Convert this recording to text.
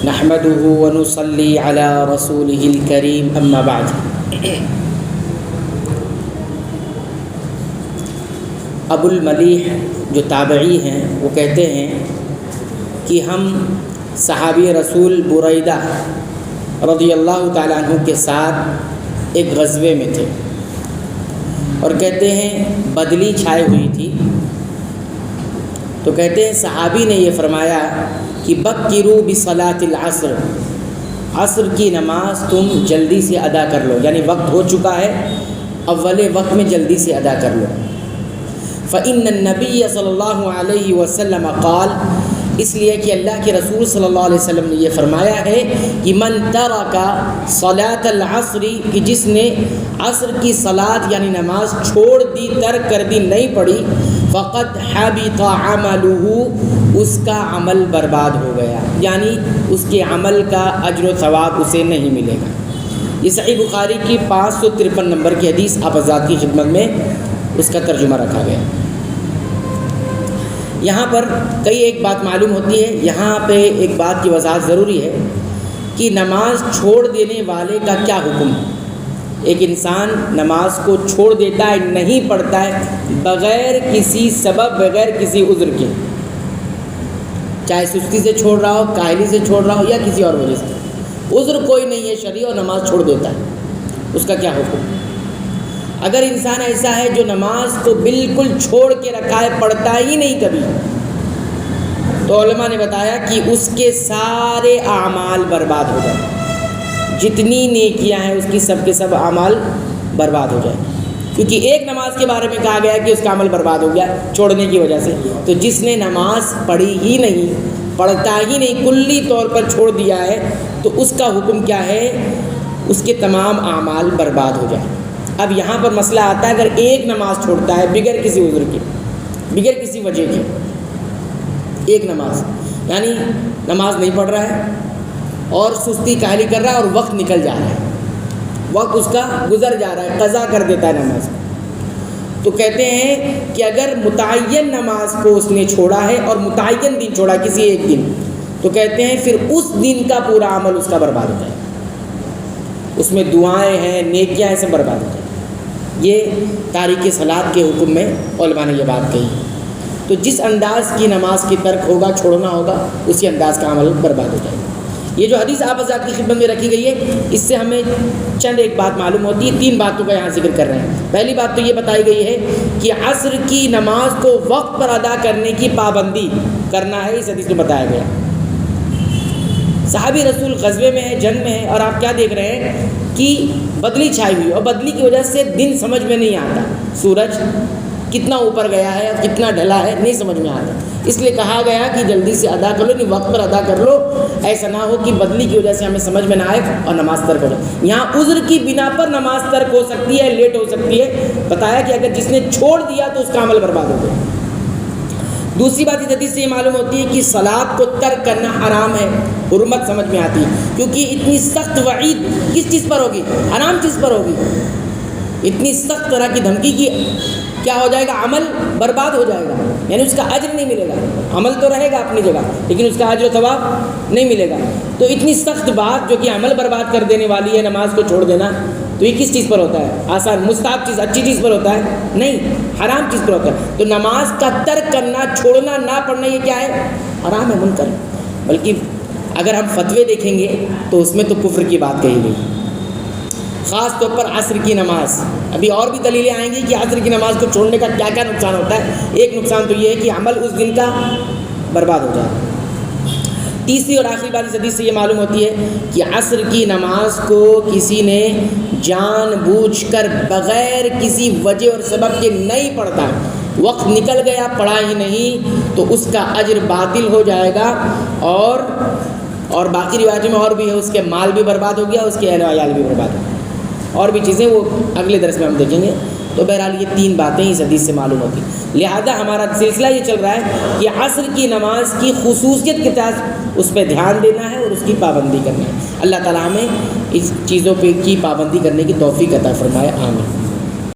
نحمده ونصلي على رسوله الكريم اما بعد۔ ابو الملیح جو تابعی ہیں وہ کہتے ہیں کہ ہم صحابی رسول بریدہ رضی اللہ تعالیٰ عنہ کے ساتھ ایک غزوے میں تھے، اور کہتے ہیں بدلی چھائے ہوئی تھی، تو کہتے ہیں صحابی نے یہ فرمایا کہ بکروا بصلاۃ العصر، عصر کی نماز تم جلدی سے ادا کر لو، یعنی وقت ہو چکا ہے، اول وقت میں جلدی سے ادا کر لو۔ فإن النبی صلی اللہ علیہ وسلم قال، اس لیے کہ اللہ کے رسول صلی اللہ علیہ وسلم نے یہ فرمایا ہے کہ من ترک صلاۃ العصر، کہ جس نے عصر کی صلاۃ یعنی نماز چھوڑ دی، ترک کر دی، نہیں پڑھی، فقد حبط عملہ، اس کا عمل برباد ہو گیا، یعنی اس کے عمل کا اجر و ثواب اسے نہیں ملے گا۔ یہ صحیح بخاری کی 553 نمبر کی حدیث آپ حضرات کی خدمت میں اس کا ترجمہ رکھا گیا۔ یہاں پر کئی ایک بات معلوم ہوتی ہے، یہاں پہ ایک بات کی وضاحت ضروری ہے کہ نماز چھوڑ دینے والے کا کیا حکم ہے۔ ایک انسان نماز کو چھوڑ دیتا ہے، نہیں پڑھتا ہے، بغیر کسی سبب، بغیر کسی عذر کے، چاہے سستی سے چھوڑ رہا ہو، کاہلی سے چھوڑ رہا ہو، یا کسی اور وجہ سے، عذر کوئی نہیں ہے شرعی، اور نماز چھوڑ دیتا ہے، اس کا کیا حکم؟ اگر انسان ایسا ہے جو نماز کو بالکل چھوڑ کے رکھا ہے، پڑھتا ہی نہیں کبھی، تو علماء نے بتایا کہ اس کے سارے اعمال برباد ہو جائیں، جتنی نیکیاں ہیں اس کی سب کے سب اعمال برباد ہو جائیں، کیونکہ ایک نماز کے بارے میں کہا گیا کہ اس کا عمل برباد ہو گیا چھوڑنے کی وجہ سے۔ تو جس نے نماز پڑھی ہی نہیں، پڑھتا ہی نہیں، کلی طور پر چھوڑ دیا ہے، تو اس کا حکم کیا ہے؟ اس کے تمام اعمال برباد ہو جائیں۔ اب یہاں پر مسئلہ آتا ہے، اگر ایک نماز چھوڑتا ہے بغیر کسی عذر کے، بغیر کسی وجہ کے، ایک نماز، یعنی نماز نہیں پڑھ رہا ہے اور سستی کاہلی کر رہا ہے، اور وقت نکل جا رہا ہے، وقت اس کا گزر جا رہا ہے، قضا کر دیتا ہے نماز، تو کہتے ہیں کہ اگر متعین نماز کو اس نے چھوڑا ہے اور متعین دن چھوڑا، کسی ایک دن، تو کہتے ہیں پھر اس دن کا پورا عمل اس کا برباد ہو جائے، اس میں دعائیں ہیں، نیکیاں ہیں، سب برباد ہو جائیں۔ یہ تاریک صلاۃ کے حکم میں علماء نے یہ بات کہی۔ تو جس انداز کی نماز کی ترک ہوگا، چھوڑنا ہوگا، اسی انداز کا عمل برباد ہو جائے گا۔ یہ جو حدیث آپ حضرات کی خدمت میں رکھی گئی ہے، اس سے ہمیں چند ایک بات معلوم ہوتی ہے، 3 باتوں کا یہاں ذکر کر رہے ہیں۔ پہلی بات تو یہ بتائی گئی ہے کہ عصر کی نماز کو وقت پر ادا کرنے کی پابندی کرنا ہے، اس حدیث میں بتایا گیا۔ صحابی رسول غزوے میں ہے، جنگ میں ہے، اور آپ کیا دیکھ رہے ہیں کہ بدلی چھائی ہوئی، اور بدلی کی وجہ سے دن سمجھ میں نہیں آتا، سورج کتنا اوپر گیا ہے اور کتنا ڈھلا ہے نہیں سمجھ میں آتا، اس لیے کہا گیا کہ جلدی سے ادا کر لو، نہیں وقت پر ادا کر لو، ایسا نہ ہو کہ بدلی کی وجہ سے ہمیں سمجھ میں نہ آئے اور نماز ترک ہو جائے۔ یہاں عذر کی بنا پر نماز ترک ہو سکتی ہے، لیٹ ہو سکتی ہے، بتایا کہ اگر جس نے چھوڑ دیا تو اس کا عمل برباد ہو گیا۔ دوسری بات اس حدیث سے یہ معلوم ہوتی ہے کہ صلاۃ کو ترک کرنا حرام ہے، حرمت سمجھ میں آتی ہے، کیونکہ اتنی سخت وعید کس چیز پر ہوگی؟ حرام چیز پر ہوگی، اتنی سخت طرح کی دھمکی کی کیا ہو جائے گا؟ عمل برباد ہو جائے گا، یعنی اس کا اجر نہیں ملے گا، عمل تو رہے گا اپنی جگہ لیکن اس کا اجر و ثواب نہیں ملے گا۔ تو اتنی سخت بات جو کہ عمل برباد کر دینے والی ہے، نماز کو چھوڑ دینا، تو یہ کس چیز پر ہوتا ہے؟ آسان مستحب چیز، اچھی چیز پر ہوتا ہے؟ نہیں، حرام چیز پر ہوتا ہے۔ تو نماز کا ترک کرنا، چھوڑنا، نہ پڑھنا، یہ کیا ہے؟ حرام ہے، منکر ہے۔ بلکہ اگر ہم فتوے دیکھیں گے تو اس میں تو کفر کی بات کہی گئی، خاص طور پر عصر کی نماز۔ ابھی اور بھی دلیلیں آئیں گی کہ عصر کی نماز کو چھوڑنے کا کیا کیا نقصان ہوتا ہے۔ ایک نقصان تو یہ ہے کہ عمل اس دن کا برباد ہو جائے۔ تیسری اور آخری بات اس حدیث سے یہ معلوم ہوتی ہے کہ عصر کی نماز کو کسی نے جان بوجھ کر بغیر کسی وجہ اور سبب کے نہیں پڑھتا، وقت نکل گیا، پڑھا ہی نہیں، تو اس کا اجر باطل ہو جائے گا، اور باقی روایتوں میں اور بھی ہے، اس کے مال بھی برباد ہو گیا، اس کے اہل و عیال بھی برباد ہو گیا، اور بھی چیزیں وہ اگلے درس میں ہم دیکھیں گے۔ تو بہرحال یہ 3 باتیں اس حدیث سے معلوم ہوتی ہیں۔ لہذا ہمارا سلسلہ یہ چل رہا ہے کہ عصر کی نماز کی خصوصیت کے تحت اس پہ دھیان دینا ہے اور اس کی پابندی کرنا ہے۔ اللہ تعالیٰ ہمیں اس چیزوں پہ کی پابندی کرنے کی توفیق عطا فرمائے، آمین۔